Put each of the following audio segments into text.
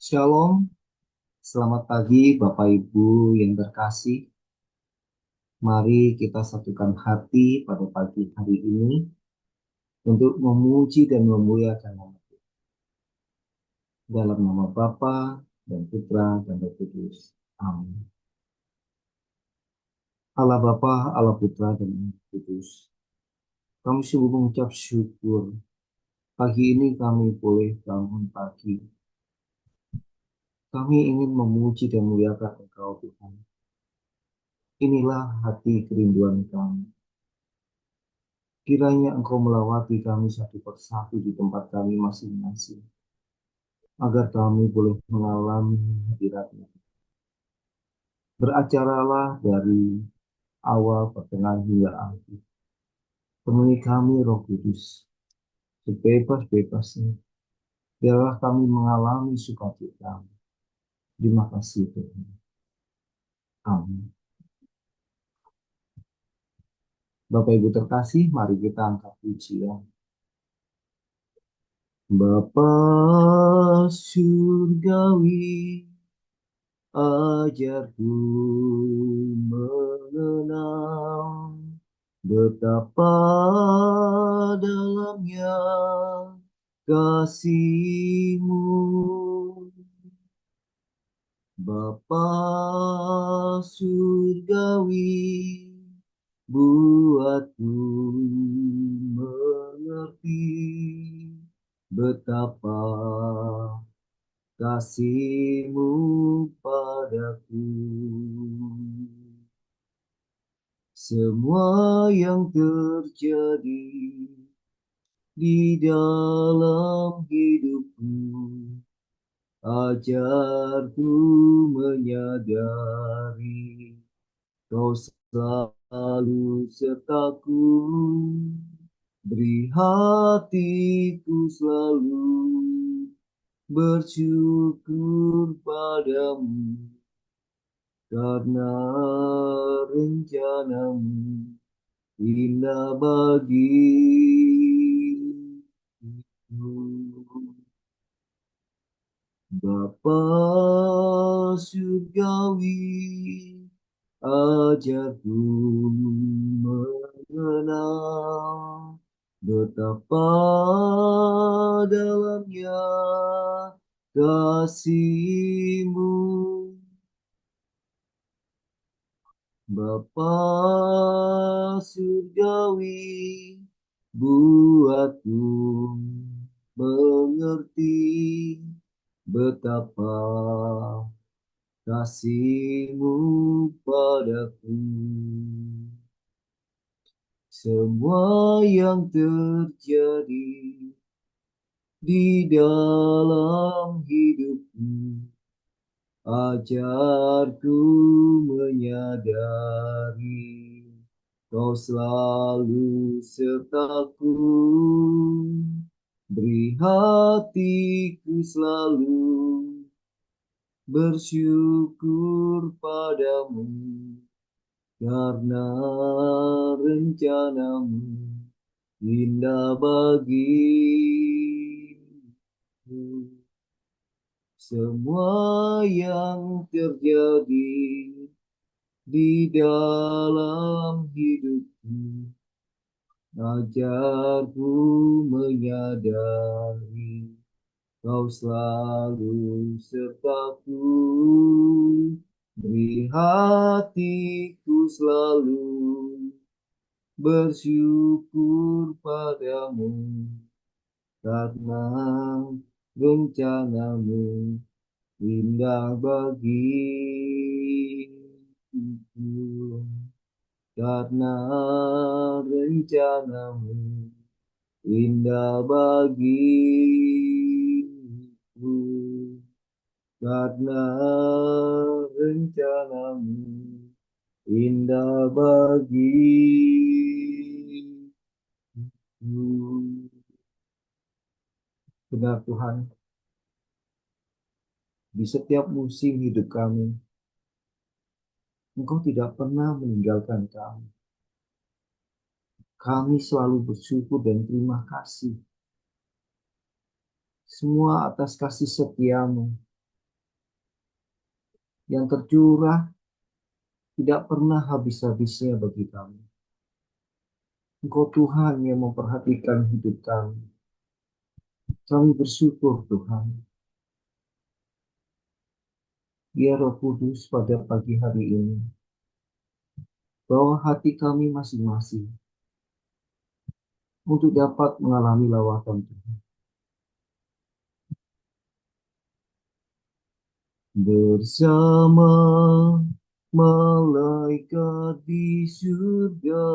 Shalom, selamat pagi Bapak Ibu yang terkasih. Mari kita satukan hati pada pagi hari ini untuk memuji dan memuliakan nama Tuhan. Dalam nama Bapa dan Putra dan Roh Kudus. Amin. Allah Bapa, Allah Putra dan Roh Kudus. Kami sungguh mengucap syukur. Pagi ini kami boleh bangun pagi. Kami ingin memuji dan memuliakan Engkau Tuhan. Inilah hati kerinduan kami. Kiranya Engkau melawati kami satu persatu di tempat kami masing-masing, agar kami boleh mengalami hadirat-Mu. Beracaralah dari awal, pertengahan, hingga akhir. Penuhi kami Roh Kudus, sebebas-bebasnya. Biarlah kami mengalami sukacita. Terima kasih Tuhan. Amin. Bapak Ibu terkasih, mari kita angkat pujian. Bapa surgawi, ajarku mengenal betapa dalamnya kasih-Mu. Bapa surgawi, buatku mengerti betapa kasih-Mu padaku. Semua yang terjadi di dalam hidupku, ajarku menyadari Kau selalu sertaku. Beri hatiku selalu bersyukur padamu, karena rencana-Mu indah bagiku. Bapa surgawi, ajarku mengenal betapa dalamnya kasih-Mu. Bapa surgawi, buatku mengerti betapa kasih-Mu padaku. Semua yang terjadi di dalam hidupku, ajarku menyadari Kau selalu sertaku. Beri hatiku selalu bersyukur padamu, karena rencana-Mu indah bagiku. Semua yang terjadi di dalam hidupku, ajarku menyadari Kau selalu sertaku. Beri hatiku selalu bersyukur padamu, karena rencana-Mu indah bagiku. Karena rencana-Mu indah bagiku. Karena rencana-Mu indah bagiku. Benar Tuhan, di setiap musim hidup kami, Engkau tidak pernah meninggalkan kami. Kami selalu bersyukur dan terima kasih. Semua atas kasih setia-Mu. yang tercurah tidak pernah habis-habisnya bagi kami. Engkau Tuhan yang memperhatikan hidup kami. Kami bersyukur Tuhan. Ya Roh Kudus, pada pagi hari ini, bawa hati kami masing-masing untuk dapat mengalami lawatan Tuhan. Bersama malaikat di surga,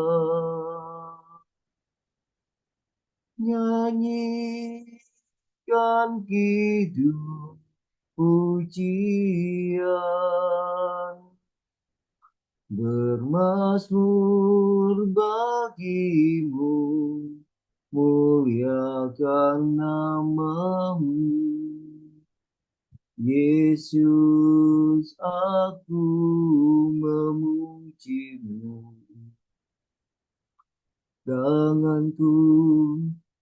nyanyikan kidung pujian, bermazmur bagimu, muliakan namamu. Yesus, aku memujimu. Tanganku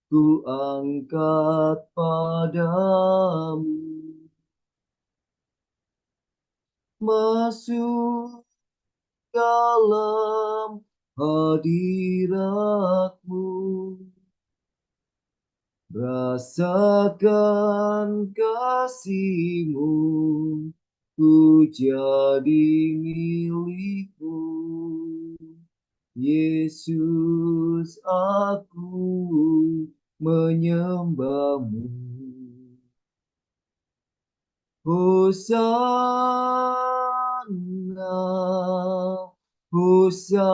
ku angkat padamu. Masuk dalam hadiratmu. Rasakan kasihmu, ku jadi milikmu. Yesus, aku menyembahmu. Hosana, Hosana,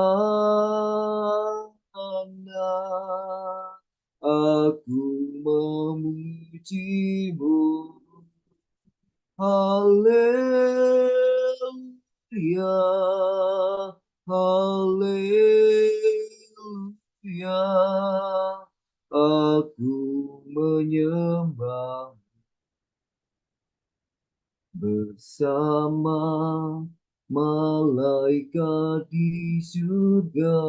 aku memujimu. Haleluya, haleluya, aku menyembah bersama malaikat di surga.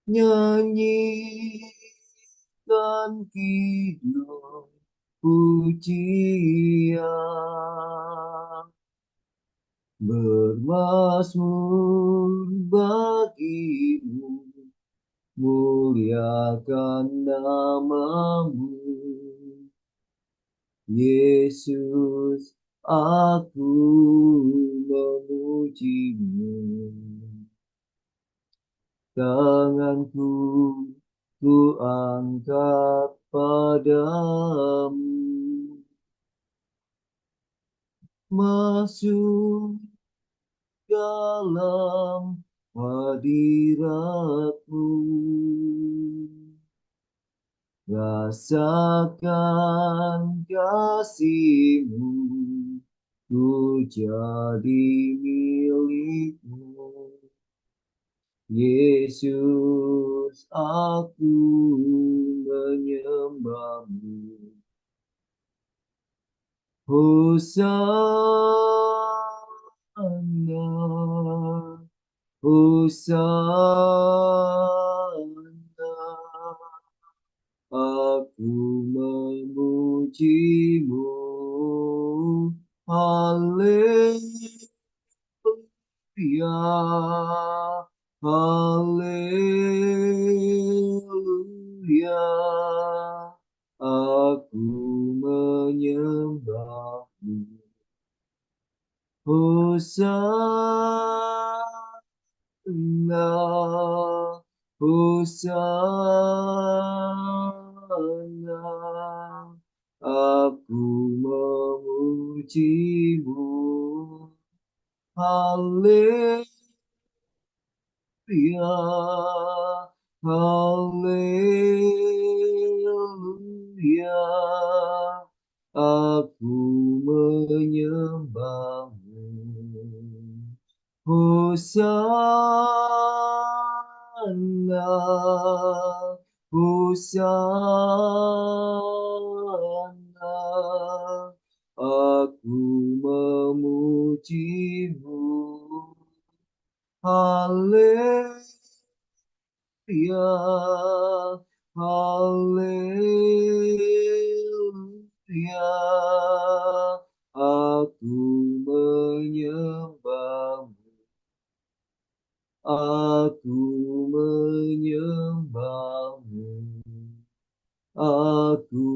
Nyanyikan kidung pujian, bermazmur bagimu, muliakan namamu. Yesus, aku memujimu. Tanganku ku angkat padamu. Masuk dalam hadiratmu. Rasakan kasihmu, ku jadi milikmu. Yesus, aku menyembahmu. Hosana, Hosana, aku memujimu. Haleluya, haleluya, aku menyembahmu. Hosana, Hosana, aku memujimu. Haleluya, haleluya, aku menyembahmu. Hosana, Hosana, aku memujimu. Haleluya, haleluya, Aku menyembahmu, aku menyembahmu, aku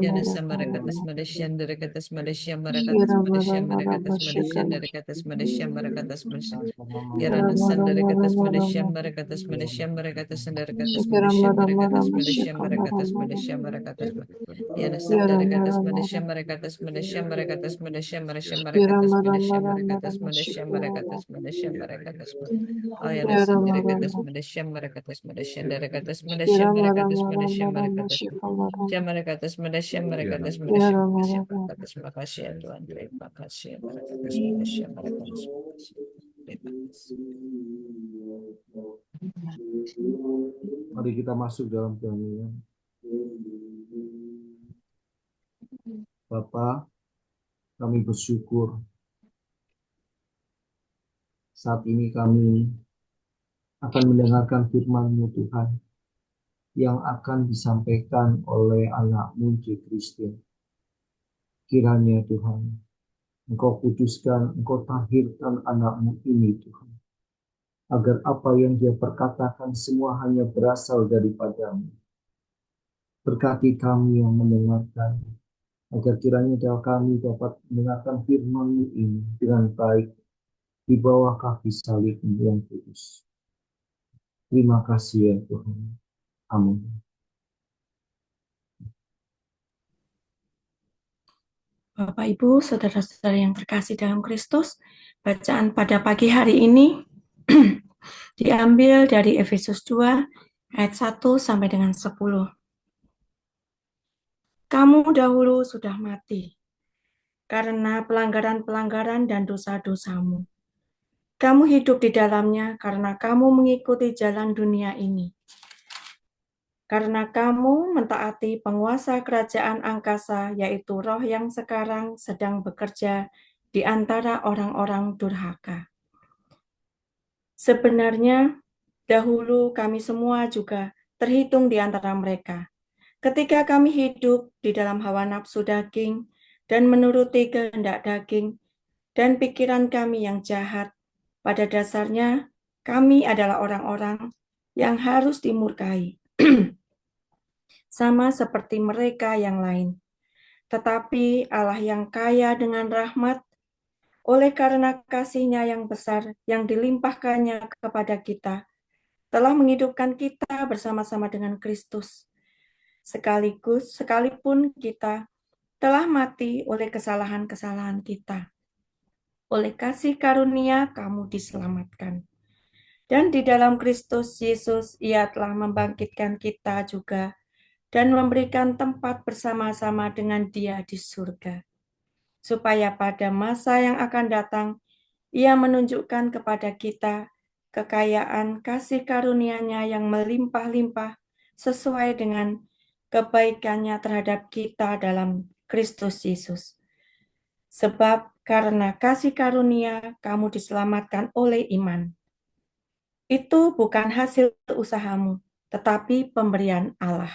Yanas Marakatas Madashan Derekatas Madashan Marakatas Madashan Marakatas Madashan Derekatas Madashan Marakatas Madashan Yarana Sandarakatas Madashan Marakatas Madashan Marakatas Sandarakatas Madashan Derekatas Madashan Marakatas Madashan Marakatas Yana Sandarakatas Madashan Marakatas Madashan Marakatas Madashan Marashan Marakatas Madashan Marakatas Madashan Marakatas Madashan Marakatas Ayana Sandarakatas Madashan Marakatas Madashan Derekatas Madashan Marakatas Madashan Marakatas Syamarakatas Madasya Marakatas Madasya Madasya Marakatas Makasih ya Tuhan terima kasih Marakatas Madasya Marakatas Makasih terima kasih. Mari kita masuk dalam keheningan. Bapa, kami bersyukur saat ini kami akan mendengarkan firman-Mu Tuhan yang akan disampaikan oleh anak-Mu J. Christian. Kiranya Tuhan, Engkau kuduskan, Engkau tahirkan anak-Mu ini Tuhan, agar apa yang dia perkatakan semua hanya berasal daripada-Mu. Berkati kami yang mendengarkan, agar kiranya kami dapat mendengarkan firman-Mu ini dengan baik di bawah kaki salib-Mu yang kudus. Terima kasih ya Tuhan. Amin. Bapak, Ibu, saudara-saudara yang terkasih dalam Kristus, bacaan pada pagi hari ini diambil dari Efesus 2 ayat 1 sampai dengan 10. Kamu dahulu sudah mati karena pelanggaran-pelanggaran dan dosa-dosamu. Kamu hidup di dalamnya karena kamu mengikuti jalan dunia ini. Karena kamu mentaati penguasa kerajaan angkasa, yaitu roh yang sekarang sedang bekerja di antara orang-orang durhaka. Sebenarnya, dahulu kami semua juga terhitung di antara mereka. Ketika kami hidup di dalam hawa nafsu daging dan menuruti kehendak daging dan pikiran kami yang jahat, pada dasarnya kami adalah orang-orang yang harus dimurkai. Sama seperti mereka yang lain. Tetapi Allah yang kaya dengan rahmat, oleh karena kasih-Nya yang besar yang dilimpahkannya kepada kita, telah menghidupkan kita bersama-sama dengan Kristus. Sekalipun kita telah mati oleh kesalahan-kesalahan kita. Oleh kasih karunia kamu diselamatkan. Dan di dalam Kristus Yesus Ia telah membangkitkan kita juga dan memberikan tempat bersama-sama dengan Dia di surga. Supaya pada masa yang akan datang, Ia menunjukkan kepada kita kekayaan kasih karunia-Nya yang melimpah-limpah sesuai dengan kebaikan-Nya terhadap kita dalam Kristus Yesus. Sebab Karena kasih karunia kamu diselamatkan oleh iman. Itu bukan hasil usahamu, tetapi pemberian Allah.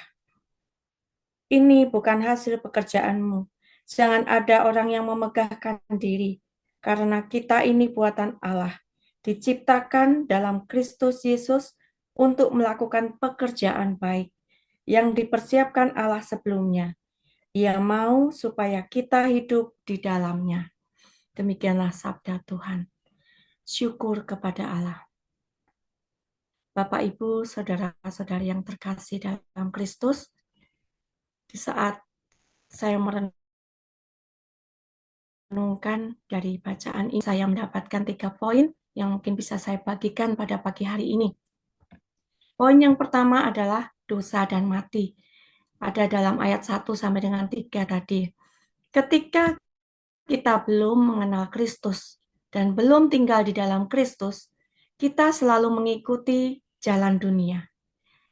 Ini bukan hasil pekerjaanmu. Jangan ada orang yang memegahkan diri, karena kita ini buatan Allah, diciptakan dalam Kristus Yesus untuk melakukan pekerjaan baik yang dipersiapkan Allah sebelumnya. Ia mau supaya kita hidup di dalamnya. Demikianlah sabda Tuhan. Syukur kepada Allah. Bapak, Ibu, saudara-saudari yang terkasih dalam Kristus, di saat saya merenungkan dari bacaan ini, saya mendapatkan 3 poin yang mungkin bisa saya bagikan pada pagi hari ini. Poin yang pertama adalah dosa dan mati. Ada dalam ayat 1 sampai dengan 3 tadi. Ketika kita belum mengenal Kristus dan belum tinggal di dalam Kristus, kita selalu mengikuti jalan dunia,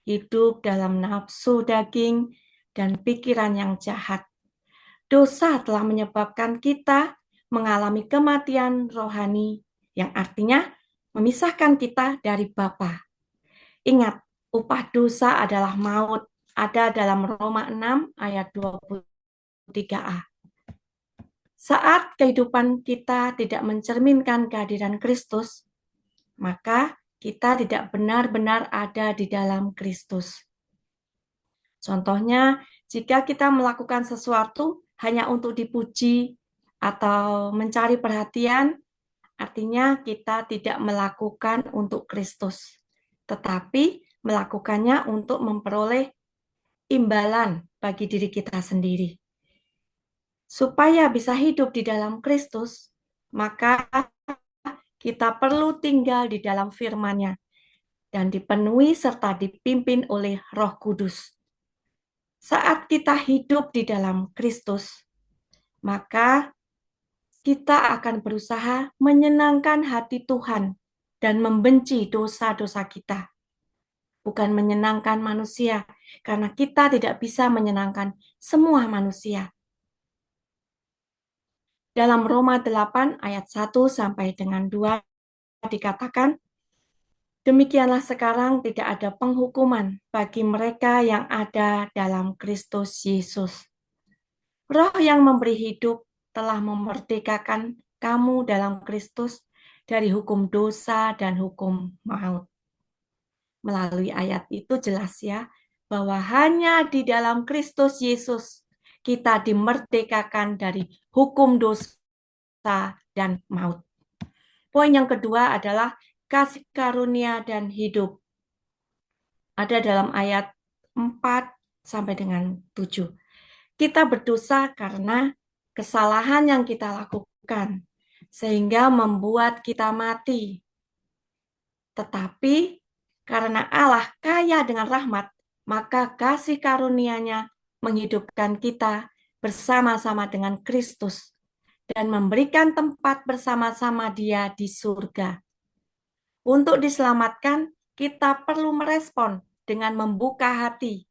hidup dalam nafsu daging dan pikiran yang jahat. Dosa telah menyebabkan kita mengalami kematian rohani, yang artinya memisahkan kita dari Bapa. Ingat, upah dosa adalah maut. Ada dalam Roma 6 ayat 23a. Saat kehidupan kita tidak mencerminkan kehadiran Kristus, maka kita tidak benar-benar ada di dalam Kristus. Contohnya, jika kita melakukan sesuatu hanya untuk dipuji atau mencari perhatian, artinya kita tidak melakukan untuk Kristus, tetapi melakukannya untuk memperoleh imbalan bagi diri kita sendiri. Supaya bisa hidup di dalam Kristus, maka kita perlu tinggal di dalam firman-Nya dan dipenuhi serta dipimpin oleh Roh Kudus. Saat kita hidup di dalam Kristus, maka kita akan berusaha menyenangkan hati Tuhan dan membenci dosa-dosa kita. Bukan menyenangkan manusia, karena kita tidak bisa menyenangkan semua manusia. Dalam Roma 8 ayat 1 sampai dengan 2 dikatakan, demikianlah sekarang tidak ada penghukuman bagi mereka yang ada dalam Kristus Yesus. Roh yang memberi hidup telah memerdekakan kamu dalam Kristus dari hukum dosa dan hukum maut. Melalui ayat itu jelas ya, bahwa hanya di dalam Kristus Yesus kita dimerdekakan dari hukum dosa dan maut. Poin yang kedua adalah kasih karunia dan hidup. Ada dalam ayat 4 sampai dengan 7. Kita berdosa karena kesalahan yang kita lakukan, sehingga membuat kita mati. Tetapi karena Allah kaya dengan rahmat, maka kasih karunia-Nya menghidupkan kita bersama-sama dengan Kristus dan memberikan tempat bersama-sama Dia di surga. Untuk diselamatkan, kita perlu merespon dengan membuka hati,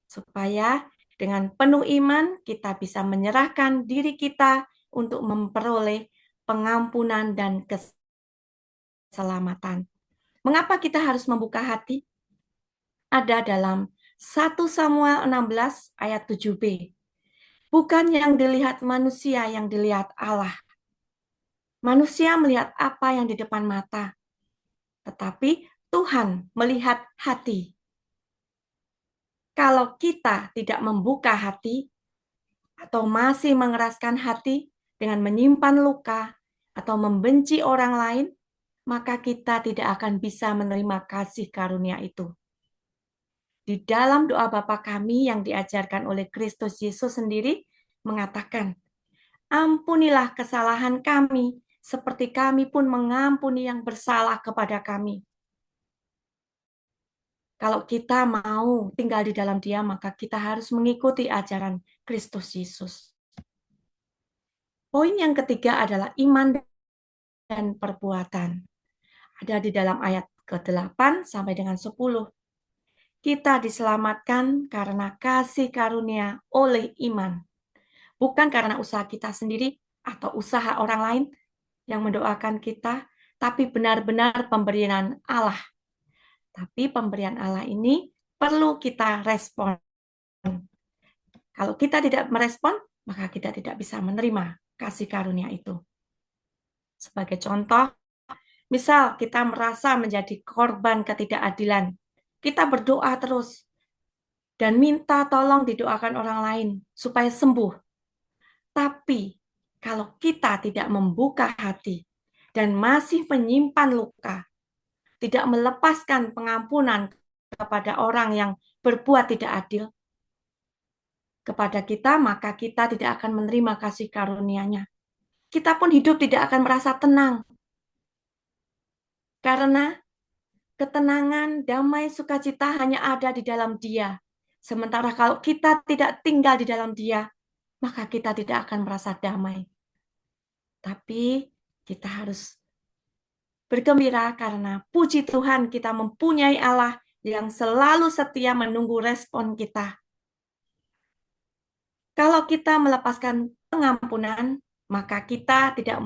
supaya dengan penuh iman kita bisa menyerahkan diri kita untuk memperoleh pengampunan dan keselamatan. Mengapa kita harus membuka hati? Ada dalam 1 Samuel 16 ayat 7b. Bukan yang dilihat manusia yang dilihat Allah. Manusia melihat apa yang di depan mata, tetapi Tuhan melihat hati. Kalau kita tidak membuka hati atau masih mengeraskan hati dengan menyimpan luka atau membenci orang lain, maka kita tidak akan bisa menerima kasih karunia itu. Di dalam doa Bapa kami yang diajarkan oleh Kristus Yesus sendiri mengatakan, ampunilah kesalahan kami, seperti kami pun mengampuni yang bersalah kepada kami. Kalau kita mau tinggal di dalam Dia, maka kita harus mengikuti ajaran Kristus Yesus. Poin yang ketiga adalah iman dan perbuatan. Ada di dalam ayat ke-8 sampai dengan 10. Kita diselamatkan karena kasih karunia oleh iman. Bukan karena usaha kita sendiri, atau usaha orang lain yang mendoakan kita, tapi benar-benar pemberian Allah. Tapi pemberian Allah ini perlu kita respon. Kalau kita tidak merespon, maka kita tidak bisa menerima kasih karunia itu. Sebagai contoh, misal kita merasa menjadi korban ketidakadilan, kita berdoa terus dan minta tolong didoakan orang lain supaya sembuh. Tapi kalau kita tidak membuka hati dan masih menyimpan luka, tidak melepaskan pengampunan kepada orang yang berbuat tidak adil kepada kita, maka kita tidak akan menerima kasih karunia-Nya. Kita pun hidup tidak akan merasa tenang. Karena ketenangan, damai, sukacita hanya ada di dalam Dia. Sementara kalau kita tidak tinggal di dalam Dia, maka kita tidak akan merasa damai. Tapi kita harus bergembira karena puji Tuhan kita mempunyai Allah yang selalu setia menunggu respon kita. Kalau kita melepaskan pengampunan, maka kita tidak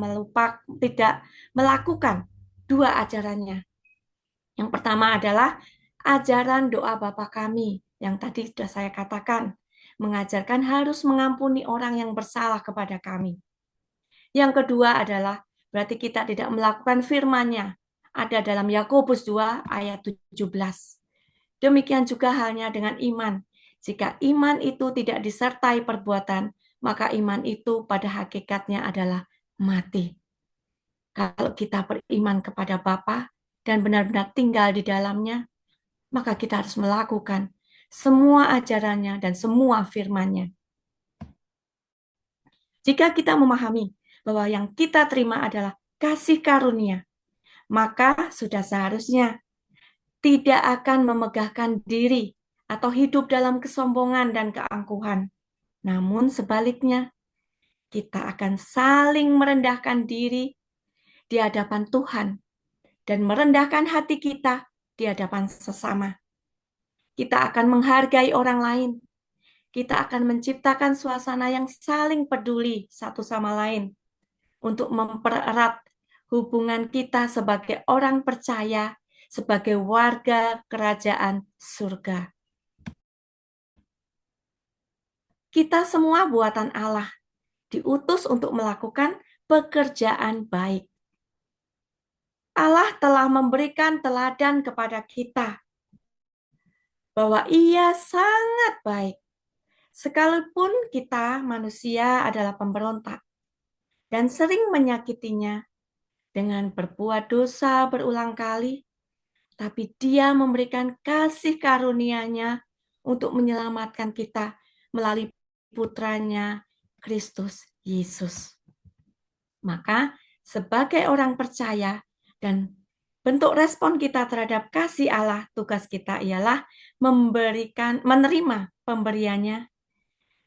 melakukan dua ajarannya. Yang pertama adalah ajaran doa Bapa kami, yang tadi sudah saya katakan, mengajarkan harus mengampuni orang yang bersalah kepada kami. Yang kedua adalah berarti kita tidak melakukan firman-Nya. Ada dalam Yakobus 2 ayat 17. Demikian juga halnya dengan iman. Jika iman itu tidak disertai perbuatan, maka iman itu pada hakikatnya adalah mati. Kalau kita beriman kepada Bapa dan benar-benar tinggal di dalamnya, maka kita harus melakukan semua ajarannya dan semua firman-Nya. Jika kita memahami bahwa yang kita terima adalah kasih karunia, maka sudah seharusnya tidak akan memegahkan diri atau hidup dalam kesombongan dan keangkuhan. Namun sebaliknya, kita akan saling merendahkan diri di hadapan Tuhan dan merendahkan hati kita di hadapan sesama. Kita akan menghargai orang lain. Kita akan menciptakan suasana yang saling peduli satu sama lain untuk mempererat hubungan kita sebagai orang percaya, sebagai warga kerajaan surga. Kita semua buatan Allah, diutus untuk melakukan pekerjaan baik. Allah telah memberikan teladan kepada kita bahwa Ia sangat baik. Sekalipun kita manusia adalah pemberontak dan sering menyakitinya dengan berbuat dosa berulang kali, tapi Dia memberikan kasih karunia-Nya untuk menyelamatkan kita melalui putranya Kristus Yesus. Maka sebagai orang percaya dan bentuk respon kita terhadap kasih Allah, tugas kita ialah menerima pemberiannya,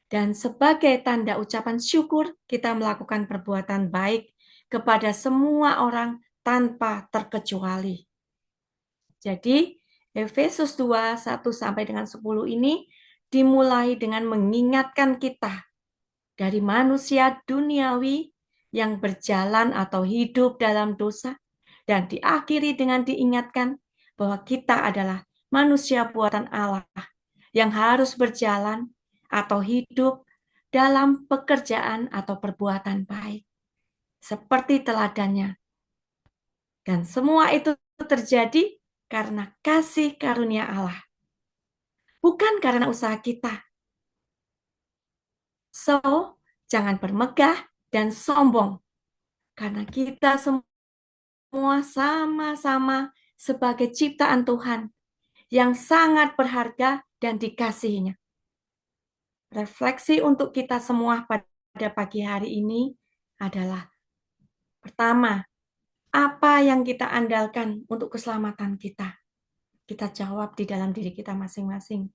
dan sebagai tanda ucapan syukur kita melakukan perbuatan baik kepada semua orang tanpa terkecuali. Jadi Efesus 2, 1 sampai dengan 10 ini dimulai dengan mengingatkan kita dari manusia duniawi yang berjalan atau hidup dalam dosa, dan diakhiri dengan diingatkan bahwa kita adalah manusia buatan Allah yang harus berjalan atau hidup dalam pekerjaan atau perbuatan baik, seperti teladannya. Dan semua itu terjadi karena kasih karunia Allah, bukan karena usaha kita. So, jangan bermegah dan sombong, karena kita semua sama-sama sebagai ciptaan Tuhan yang sangat berharga dan dikasihinya. Refleksi untuk kita semua pada pagi hari ini adalah, pertama, apa yang kita andalkan untuk keselamatan kita? Kita jawab di dalam diri kita masing-masing.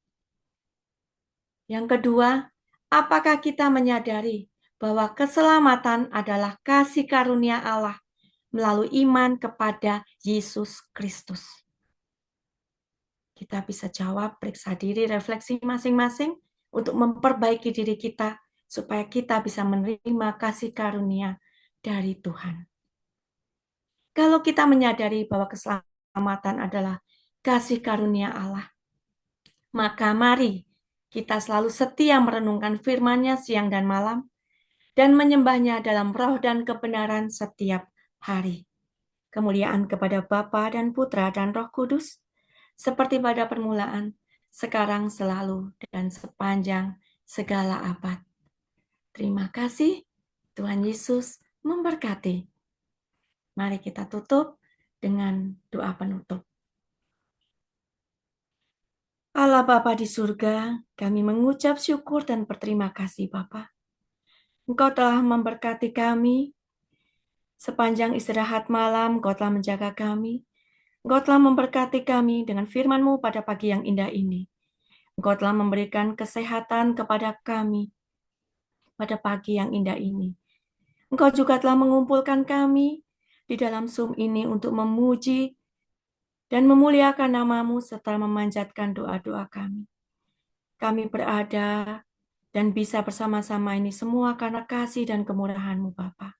Yang kedua, apakah kita menyadari bahwa keselamatan adalah kasih karunia Allah melalui iman kepada Yesus Kristus? Kita bisa jawab, periksa diri, refleksi masing-masing untuk memperbaiki diri kita supaya kita bisa menerima kasih karunia dari Tuhan. Kalau kita menyadari bahwa keselamatan adalah kasih karunia Allah, maka mari kita selalu setia merenungkan firman-Nya siang dan malam, dan menyembahnya dalam roh dan kebenaran setiap hari. Kemuliaan kepada Bapa dan Putra dan Roh Kudus, seperti pada permulaan, sekarang, selalu, dan sepanjang segala abad. Terima kasih, Tuhan Yesus memberkati. Mari kita tutup dengan doa penutup. Allah Bapa di surga, kami mengucap syukur dan berterima kasih Bapa. Engkau telah memberkati kami sepanjang istirahat malam, Engkau telah menjaga kami. Engkau telah memberkati kami dengan firman-Mu pada pagi yang indah ini. Engkau telah memberikan kesehatan kepada kami pada pagi yang indah ini. Engkau juga telah mengumpulkan kami di dalam Zoom ini untuk memuji dan memuliakan nama-Mu serta memanjatkan doa-doa kami. Kami berada dan bisa bersama-sama ini semua karena kasih dan kemurahan-Mu, Bapa.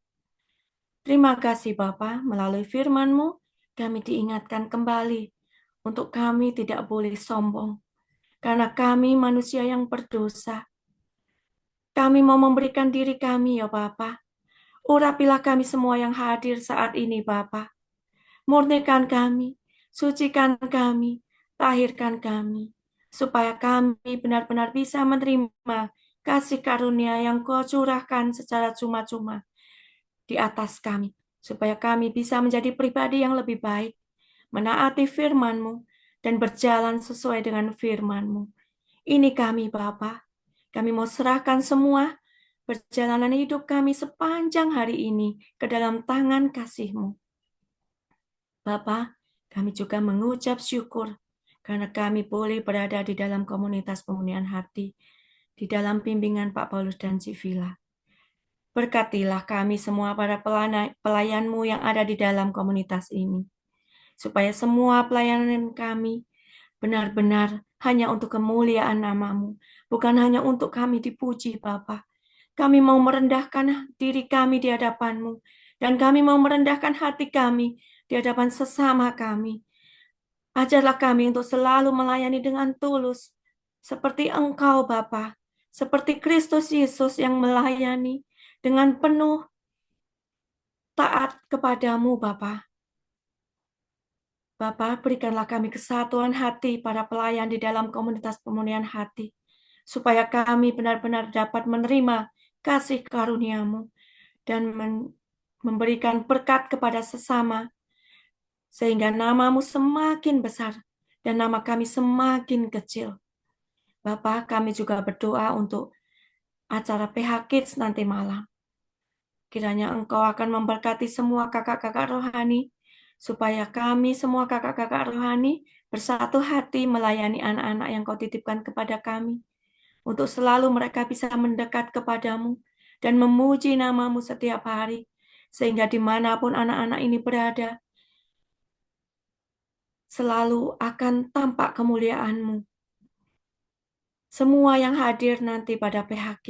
Terima kasih, Bapa, melalui firman-Mu, kami diingatkan kembali untuk kami tidak boleh sombong, karena kami manusia yang berdosa. Kami mau memberikan diri kami, ya Bapa. Urapilah kami semua yang hadir saat ini, Bapa. Murnikan kami, sucikan kami, tahirkan kami, supaya kami benar-benar bisa menerima kasih karunia yang Kau curahkan secara cuma-cuma di atas kami, supaya kami bisa menjadi pribadi yang lebih baik, menaati firman-Mu, dan berjalan sesuai dengan firman-Mu. Ini kami, Bapa. Kami mau serahkan semua perjalanan hidup kami sepanjang hari ini ke dalam tangan kasih-Mu. Bapa, kami juga mengucap syukur karena kami boleh berada di dalam komunitas pemulihan hati, di dalam bimbingan Pak Paulus dan Civila. Berkatilah kami semua para pelayan-Mu yang ada di dalam komunitas ini, supaya semua pelayanan kami benar-benar hanya untuk kemuliaan nama-Mu, bukan hanya untuk kami dipuji, Bapa. Kami mau merendahkan diri kami di hadapan-Mu, dan kami mau merendahkan hati kami di hadapan sesama kami. Ajarlah kami untuk selalu melayani dengan tulus, seperti Engkau, Bapa, seperti Kristus Yesus yang melayani dengan penuh taat kepadamu, Bapa. Bapa, berikanlah kami kesatuan hati para pelayan di dalam komunitas pemulihan hati, supaya kami benar-benar dapat menerima kasih karunia-Mu dan memberikan berkat kepada sesama, sehingga nama-Mu semakin besar dan nama kami semakin kecil. Bapa, kami juga berdoa untuk acara PH Kids nanti malam. Kiranya Engkau akan memberkati semua kakak-kakak rohani, supaya kami semua kakak-kakak rohani bersatu hati melayani anak-anak yang Kau titipkan kepada kami, untuk selalu mereka bisa mendekat kepadamu dan memuji nama-Mu setiap hari, sehingga dimanapun anak-anak ini berada, selalu akan tampak kemuliaan-Mu. Semua yang hadir nanti pada PH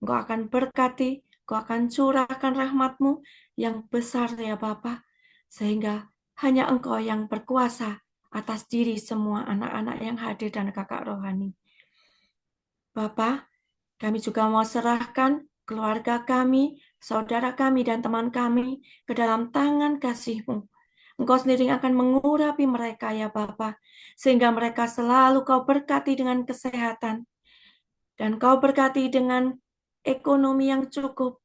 Engkau akan berkati, Engkau akan curahkan rahmat-Mu yang besar ya Bapa, sehingga hanya Engkau yang berkuasa atas diri semua anak-anak yang hadir dan kakak rohani. Bapa, kami juga mau serahkan keluarga kami, saudara kami, dan teman kami ke dalam tangan kasih-Mu. Engkau sendiri akan mengurapi mereka ya Bapa, sehingga mereka selalu Kau berkati dengan kesehatan, dan Kau berkati dengan ekonomi yang cukup.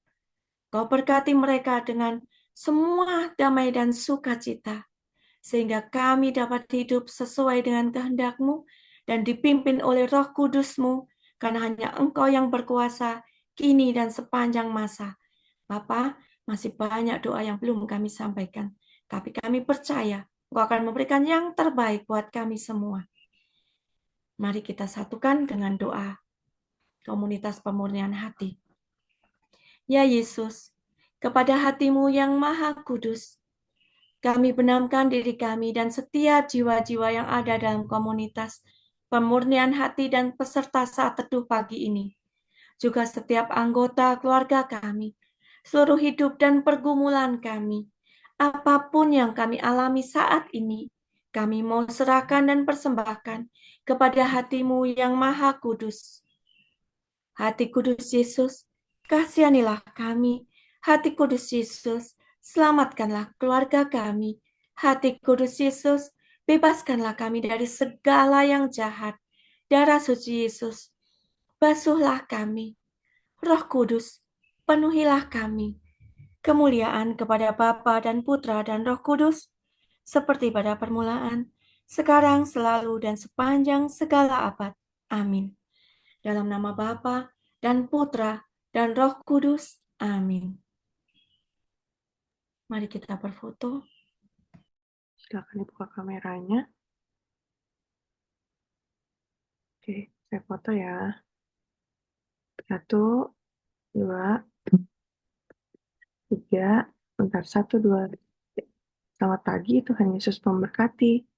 Kau berkati mereka dengan semua damai dan sukacita, sehingga kami dapat hidup sesuai dengan kehendak-Mu dan dipimpin oleh Roh Kudus-Mu, karena hanya Engkau yang berkuasa kini dan sepanjang masa. Bapa, masih banyak doa yang belum kami sampaikan, tapi kami percaya Engkau akan memberikan yang terbaik buat kami semua. Mari kita satukan dengan doa komunitas pemurnian hati. Ya Yesus, kepada hati-Mu yang maha kudus, kami benamkan diri kami dan setiap jiwa-jiwa yang ada dalam komunitas pemurnian hati dan peserta saat teduh pagi ini. juga setiap anggota keluarga kami, seluruh hidup dan pergumulan kami. Apapun yang kami alami saat ini, kami mau serahkan dan persembahkan kepada hati-Mu yang Maha Kudus. Hati Kudus Yesus, kasihanilah kami. Hati Kudus Yesus, selamatkanlah keluarga kami. Hati Kudus Yesus, bebaskanlah kami dari segala yang jahat. Darah suci Yesus, basuhlah kami. Roh Kudus, penuhilah kami. Kemuliaan kepada Bapa dan Putra dan Roh Kudus, seperti pada permulaan, sekarang, selalu, dan sepanjang segala abad. Amin. Dalam nama Bapa dan Putra dan Roh Kudus. Amin. Mari kita berfoto. Silakan dibuka kameranya. Oke, saya foto ya. 1, 2, 3. Bentar, 1, 2, 3. Selamat pagi, Tuhan Yesus memberkati.